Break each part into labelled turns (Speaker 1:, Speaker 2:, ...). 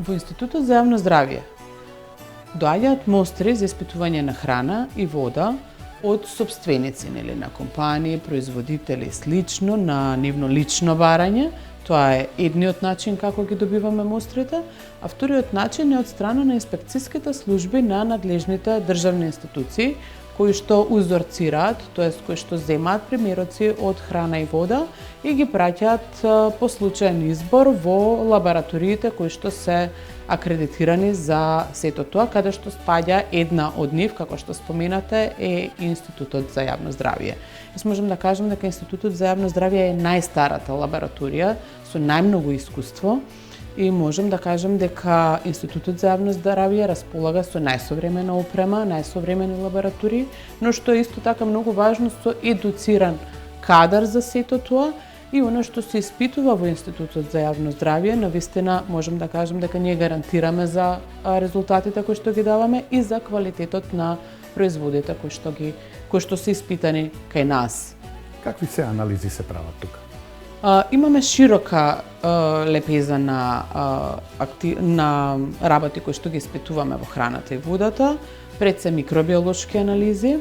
Speaker 1: Во Институтот за јавно здравје доаѓаат мостри за испитување на храна и вода од сопственици, на компании, производители и слично, на нивно лично барање. Тоа е едниот начин како ги добиваме мострите, а вториот начин е од страна на инспекцијските служби на надлежните државни институции, кои што узорцираат, тоест кои што земаат примероци од храна и вода и ги праќаат по случаен избор во лабораториите кои што се акредитирани за сето тоа, каде што спаѓа една од нив, како што споменате, е Институтот за јавно здравје. Јас можам да кажам дека Институтот за јавно здравје е најстарата лабораторија со најмногу искуство и можам да кажам дека Институтот за јавно здравје располага со најсовремена опрема, најсовремени лаборатории, но што е исто така многу важно, со едуциран кадар за сето тоа. И оно што се испитува во Институтот за јавно здравје, навистина можам да кажам дека ние гарантираме за резултатите кои што ги даваме и за квалитетот на производите кои што се испитани кај нас.
Speaker 2: Какви се анализи се прават тука?
Speaker 1: Имаме широка лепеза на работи кои што ги испитуваме во храната и водата, пред се микробиолошки анализи,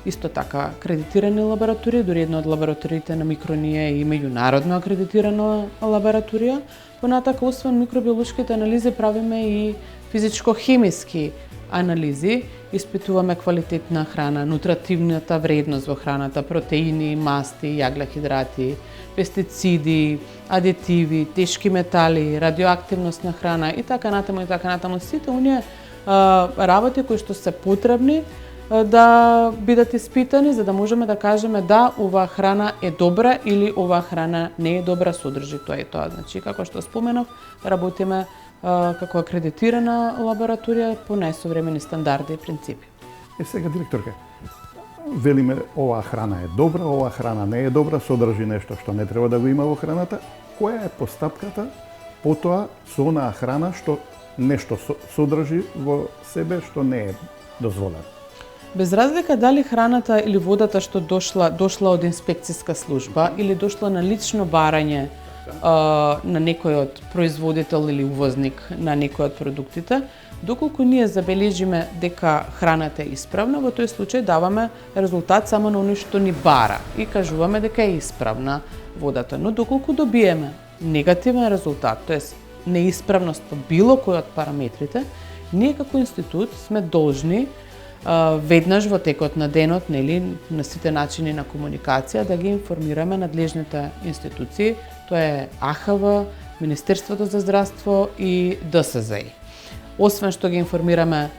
Speaker 1: исто така акредитирани лаборатории, дури една од лабораториите на Микронија е и меѓународно акредитирана лабораторија. Понатака, освен микробиолошките анализи, правиме и физичко-хемиски анализи, испитуваме квалитет на храна, нутративната вредност во храната, протеини, масти, јаглехидрати, пестициди, адитиви, тешки метали, радиоактивност на храна и така натаму. Сите оние работи кои што се потребни да бидат испитани, за да можеме да кажеме да, оваа храна е добра или оваа храна не е добра, содржи тоа и тоа. Значи, како што споменав, работиме како акредитирана лабораторија по најсовремени стандарди и принципи.
Speaker 2: Сега, директорке, велиме оваа храна е добра, оваа храна не е добра, содржи нешто што не треба да го има во храната. Која е постапката потоа со онаа храна што нешто содржи во себе што не е дозволено?
Speaker 1: Без разлика дали храната или водата што дошла од инспекцијска служба или дошла на лично барање на некој од производител или увозник на некој од продуктите, доколку ние забележиме дека храната е исправна, во тој случај даваме резултат само на оној што ни бара и кажуваме дека е исправна водата. Но доколку добиеме негативен резултат, тоест неисправност по било кој од параметрите, ние како институт сме должни веднаш во текот на денот, на сите начини на комуникација, да ги информираме надлежните институции, тоа е АХВ, Министерството за здравство и ДСЗИ. Освен што ги информираме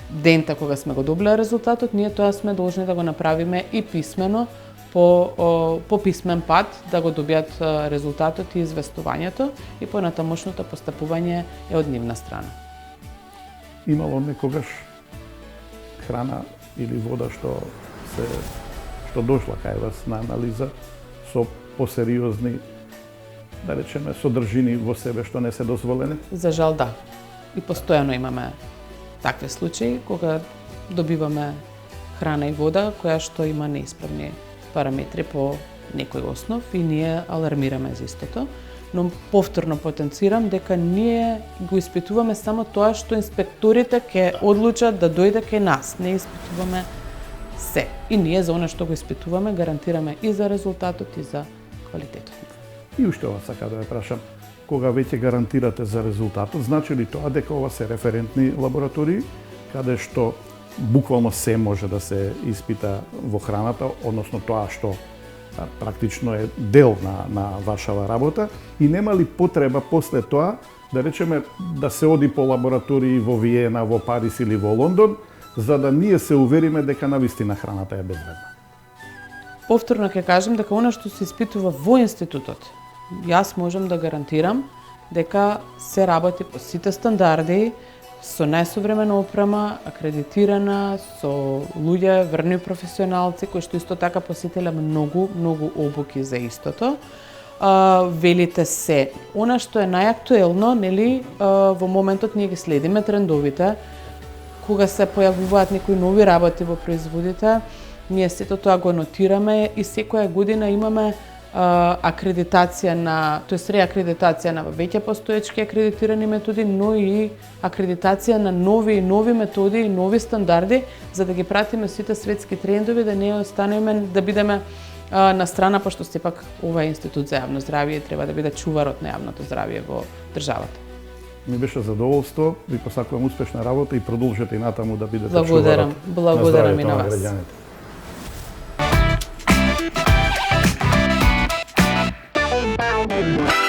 Speaker 1: дента кога сме го добиле резултатот, ние тоа сме должни да го направиме и писмено, по писмен пат, да го добијат резултатот и известувањето, и понатамошното постапување е од нивна страна.
Speaker 2: Имало некогаш храна или вода што дошла кај вас на анализа со посериозни, да речеме, содржини во себе што не се дозволени?
Speaker 1: За жал да. И постојано имаме такви случаи кога добиваме храна и вода која што има неисправни параметри по некој основ и ние алармираме за истото. Но повторно потенцирам дека ние го испитуваме само тоа што инспекторите ќе одлучат да дојде кај нас. Не испитуваме се. И ние за она што го испитуваме гарантираме и за резултатот и за квалитетот.
Speaker 2: И уште ова сака да ве прашам. Кога веќе гарантирате за резултатот, значи ли тоа дека ова се референтни лаборатории, каде што буквално се може да се испита во храната, односно тоа што практично е дел на вашава работа, и нема ли потреба после тоа, да речеме, да се оди по лаборатории во Виена, во Париз или во Лондон, за да ние се увериме дека навистина храната е безбедна?
Speaker 1: Повторно ќе кажам дека она што се испитува во институтот, јас можам да гарантирам дека се работи по сите стандарди, со најсовремена опрема, акредитирана, со луѓе, врни професионалци, кои што исто така посетиле многу обуки за истото. Велите се. Она што е најактуелно, во моментот ние ги следиме трендовите, кога се појавуваат некои нови работи во производите, ние сето тоа го нотираме и секоја година имаме акредитација на, тоест реакредитација на веќе постоечки акредитирани методи, но и акредитација на нови методи и нови стандарди, за да ги пратиме сите светски трендови, да не останеме, да бидеме на страна, пошто сепак ова е институт за јавно здравје и треба да биде чуварот на јавното здравје во државата.
Speaker 2: Ми беше задоволство, ви посакувам успешна работа и продолжете и натаму да бидете
Speaker 1: Благодарам.
Speaker 2: чуварот
Speaker 1: Благодарам и на
Speaker 2: на
Speaker 1: вас.
Speaker 2: граѓаните.
Speaker 3: Bye.